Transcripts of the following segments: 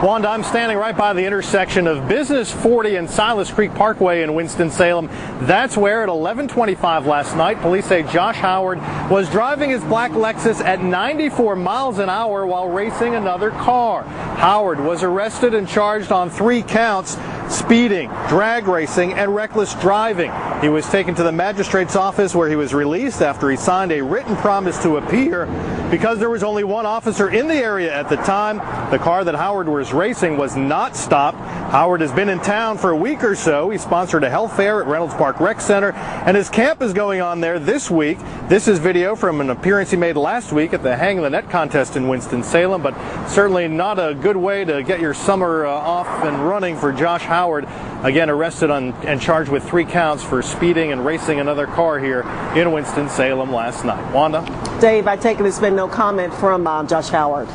Wanda, I'm standing right by the intersection of Business 40 and Silas Creek Parkway in Winston-Salem. That's where at 11:25 last night, police say Josh Howard was driving his black Lexus at 94 miles an hour while racing another car. Howard was arrested and charged on 3 counts: speeding, drag racing, and reckless driving. He was taken to the magistrate's office where he was released after he signed a written promise to appear. Because there was only one officer in the area at the time, the car that Howard was racing was not stopped. Howard has been in town for a week or so. He sponsored a health fair at Reynolds Park Rec Center, and his camp is going on there this week. This is video from an appearance he made last week at the Hang the Net contest in Winston-Salem, but certainly not a good way to get your summer off and running for Josh Howard. Again, arrested and charged with 3 counts for speeding and racing another car here in Winston-Salem last night. Wanda? Dave, I take it there's been no comment from Josh Howard.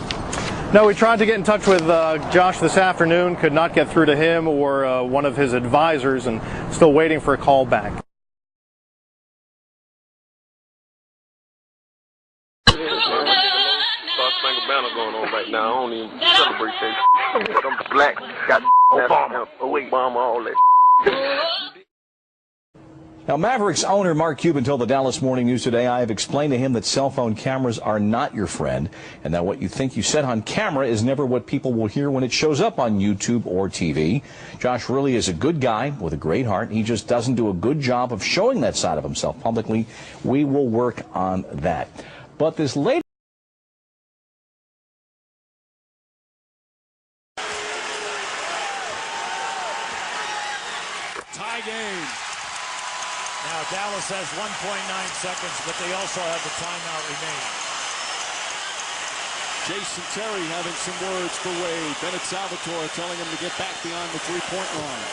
No, we tried to get in touch with Josh this afternoon, could not get through to him or one of his advisors, and still waiting for a call back. Banner going on right now. I don't even celebrate that. I'm black. Got Obama, all that. Now, Mavericks owner Mark Cuban told the Dallas Morning News today, "I have explained to him that cell phone cameras are not your friend, and that what you think you said on camera is never what people will hear when it shows up on YouTube or TV. Josh really is a good guy with a great heart. He just doesn't do a good job of showing that side of himself publicly. We will work on that." But this latest tie game. Now Dallas has 1.9 seconds, but they also have the timeout remaining. Jason Terry having some words for Wade. Bennett Salvatore telling him to get back beyond the three-point line.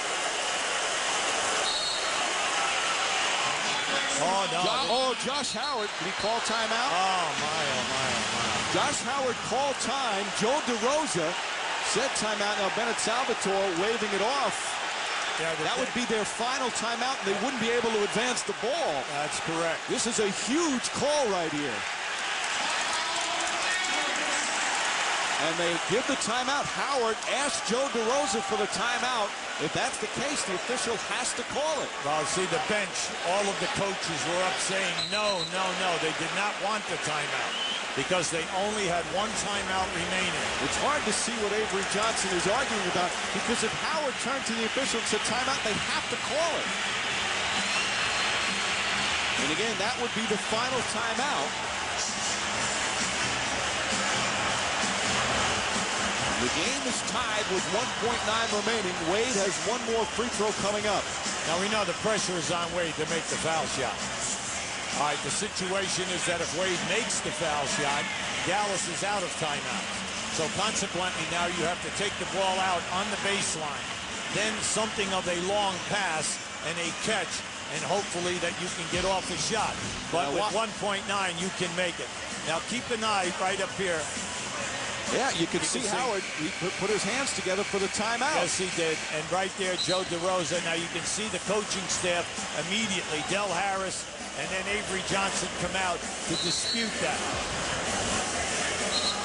Oh, no. Josh Howard. Did he call timeout? Oh, my. Josh Howard called time. Joe DeRosa said timeout. Now Bennett Salvatore waving it off. Yeah, that would be their final timeout, and they wouldn't be able to advance the ball. That's correct. This is a huge call right here. And they give the timeout. Howard asked Joe DeRosa for the timeout. If that's the case, the official has to call it. Well, see, the bench, all of the coaches were up saying, no. They did not want the timeout because they only had 1 timeout remaining. It's hard to see what Avery Johnson is arguing about, because if Howard turned to the official and said timeout, they have to call it. And again, that would be the final timeout. The game is tied with 1.9 remaining. Wade has 1 more free throw coming up. Now we know the pressure is on Wade to make the foul shot. All right, the situation is that if Wade makes the foul shot, Dallas is out of timeouts. So consequently, now you have to take the ball out on the baseline, then something of a long pass and a catch, and hopefully that you can get off the shot. But with 1.9, you can make it. Now keep an eye right up here. Yeah, you can see Howard. He put his hands together for the timeout. Yes, he did. And right there, Joe DeRosa. Now you can see the coaching staff immediately. Del Harris and then Avery Johnson come out to dispute that.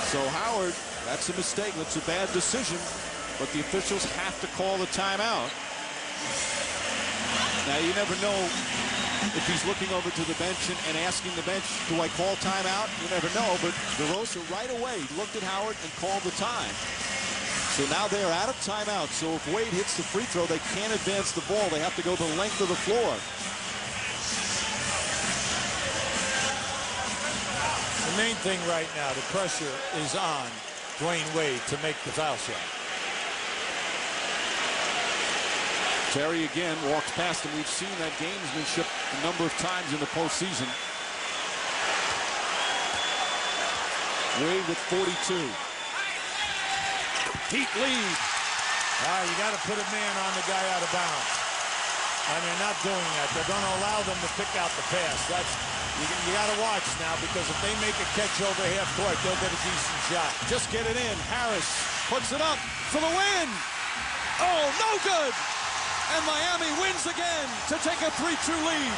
So Howard, that's a mistake. That's a bad decision. But the officials have to call the timeout. Now you never know if he's looking over to the bench and asking the bench, do I call timeout? You never know, but DeRosa right away looked at Howard and called the time. So now they're out of timeout. So if Wade hits the free throw, they can't advance the ball. They have to go the length of the floor. The main thing right now, the pressure is on Dwayne Wade to make the foul shot. Terry again walks past him. We've seen that gamesmanship a number of times in the postseason. Wade with 42. Heat lead. You got to put a man on the guy out of bounds. And they're not doing that. They're going to allow them to pick out the pass. You got to watch now, because if they make a catch over half court, they'll get a decent shot. Just get it in. Harris puts it up for the win. Oh, no good. And Miami wins again to take a 3-2 lead.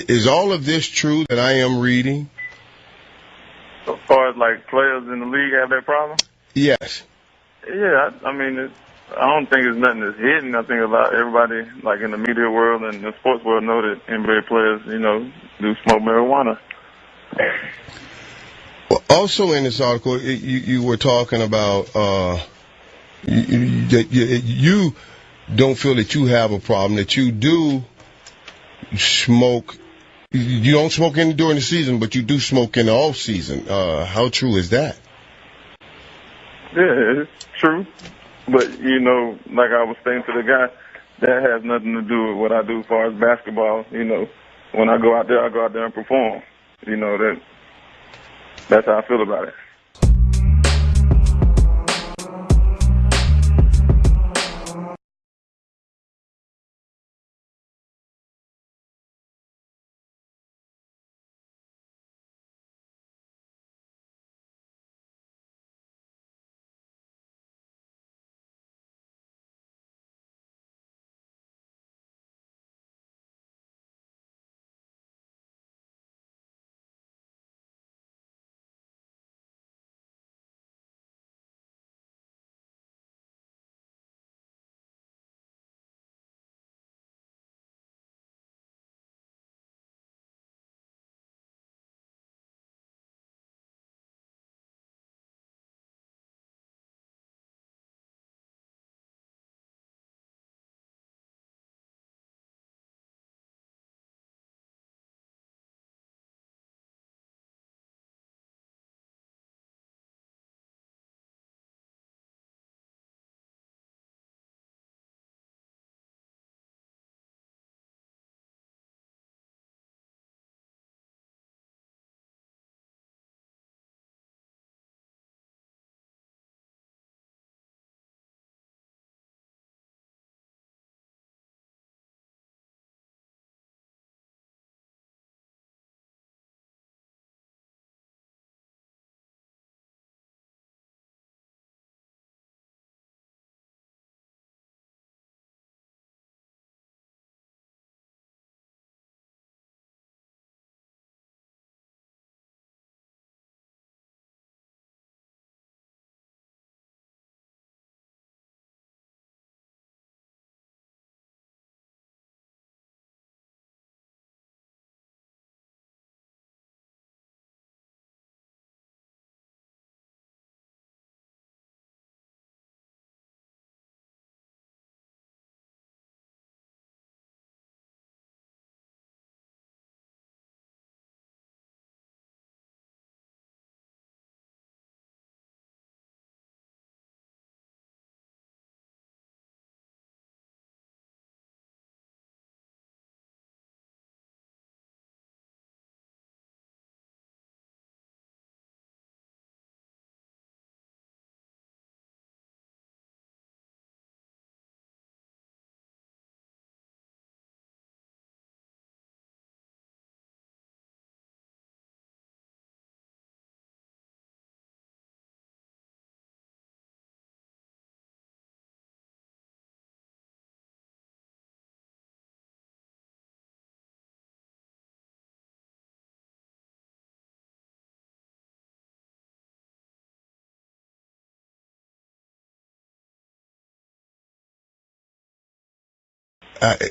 Is all of this true that I am reading? like players in the league have that problem? Yes. Yeah, I mean, I don't think it's nothing that's hidden. I think a lot everybody, like in the media world and the sports world, know that NBA players, do smoke marijuana. Well, also in this article, you were talking about that you don't feel that you have a problem, that you do smoke. You don't smoke during the season, but you do smoke in the off season. How true is that? Yeah, it's true. But, like I was saying to the guy, that has nothing to do with what I do as far as basketball. When I go out there and perform. That's how I feel about it.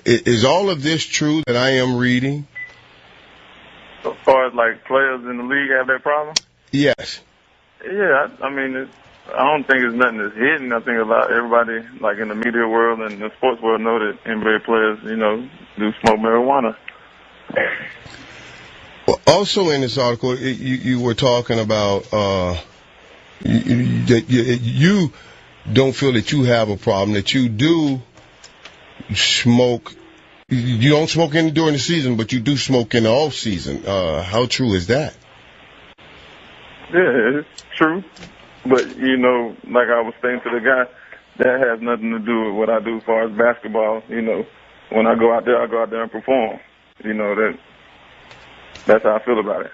Is all of this true that I am reading? As far as like players in the league have that problem? Yes. Yeah, I mean, I don't think it's nothing that's hidden. I think a lot everybody, like in the media world and the sports world, know that NBA players, do smoke marijuana. Well, also in this article, you were talking about that you don't feel that you have a problem, that you do smoke. You don't smoke during the season, but you do smoke in the off season. How true is that? Yeah, it's true. But, like I was saying to the guy, that has nothing to do with what I do as far as basketball. When I go out there and perform. That's how I feel about it.